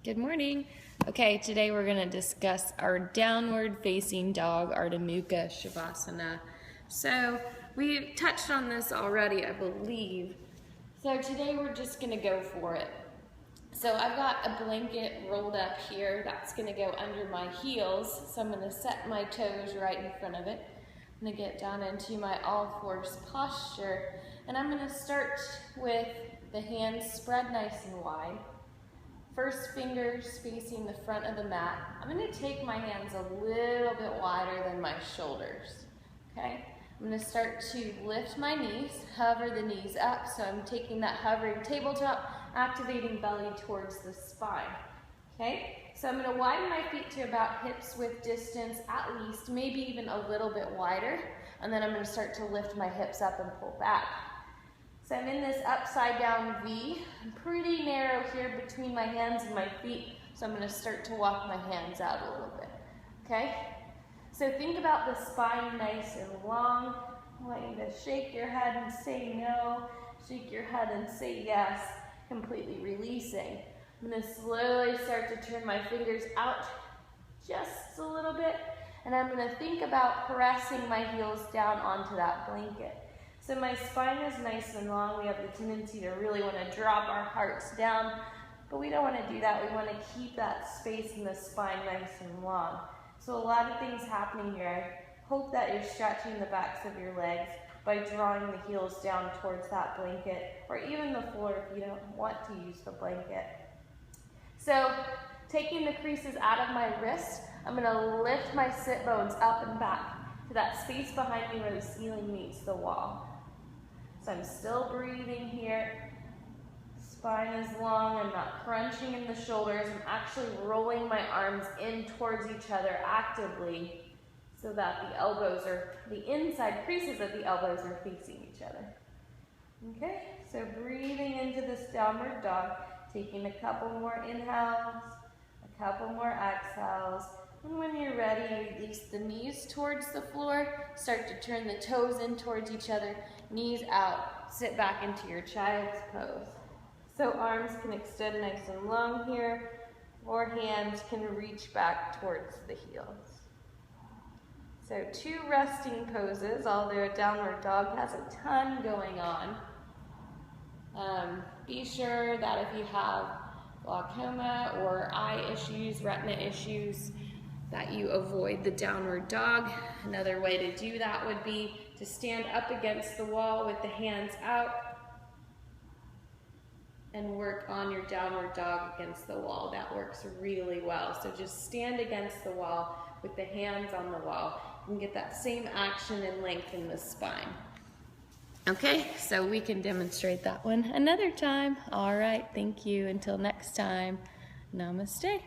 Good morning. Okay, today we're going to discuss our downward facing dog, Adho Muka Svanasana. So we touched on this already, I believe. So today we're just going to go for it. So I've got a blanket rolled up here that's going to go under my heels. So I'm going to set my toes right in front of it. I'm going to get down into my all fours posture. And I'm going to start with the hands spread nice and wide. First fingers facing the front of the mat. I'm going to take my hands a little bit wider than my shoulders. Okay? I'm going to start to lift my knees, hover the knees up. So I'm taking that hovering tabletop, activating belly towards the spine. Okay? So I'm going to widen my feet to about hips width distance, at least, maybe even a little bit wider. And then I'm going to start to lift my hips up and pull back. So I'm in this upside down V. I'm pretty narrow here between my hands and my feet, so I'm going to start to walk my hands out a little bit, okay? So think about the spine nice and long. I want you to shake your head and say no, shake your head and say yes, completely releasing. I'm going to slowly start to turn my fingers out just a little bit, and I'm going to think about pressing my heels down onto that blanket. So my spine is nice and long. We have the tendency to really want to drop our hearts down, but we don't want to do that. We want to keep that space in the spine nice and long. So a lot of things happening here. I hope that you're stretching the backs of your legs by drawing the heels down towards that blanket, or even the floor if you don't want to use the blanket. So taking the creases out of my wrist, I'm going to lift my sit bones up and back to that space behind me where the ceiling meets the wall. So I'm still breathing here. Spine is long. I'm not crunching in the shoulders. I'm actually rolling my arms in towards each other actively so that the elbows are, the inside creases of the elbows are facing each other. Okay, so breathing into this downward dog, taking a couple more inhales, a couple more exhales. And when you're ready, release the knees towards the floor. Start to turn the toes in towards each other. Knees out. Sit back into your child's pose. So arms can extend nice and long here, or hands can reach back towards the heels. So 2 resting poses, although a downward dog has a ton going on. Be sure that if you have glaucoma or eye issues, retina issues, that you avoid the downward dog. Another way to do that would be to stand up against the wall with the hands out and work on your downward dog against the wall. That works really well. So just stand against the wall with the hands on the wall and get that same action and length in the spine. Okay, so we can demonstrate that one another time. All right, thank you. Until next time, namaste.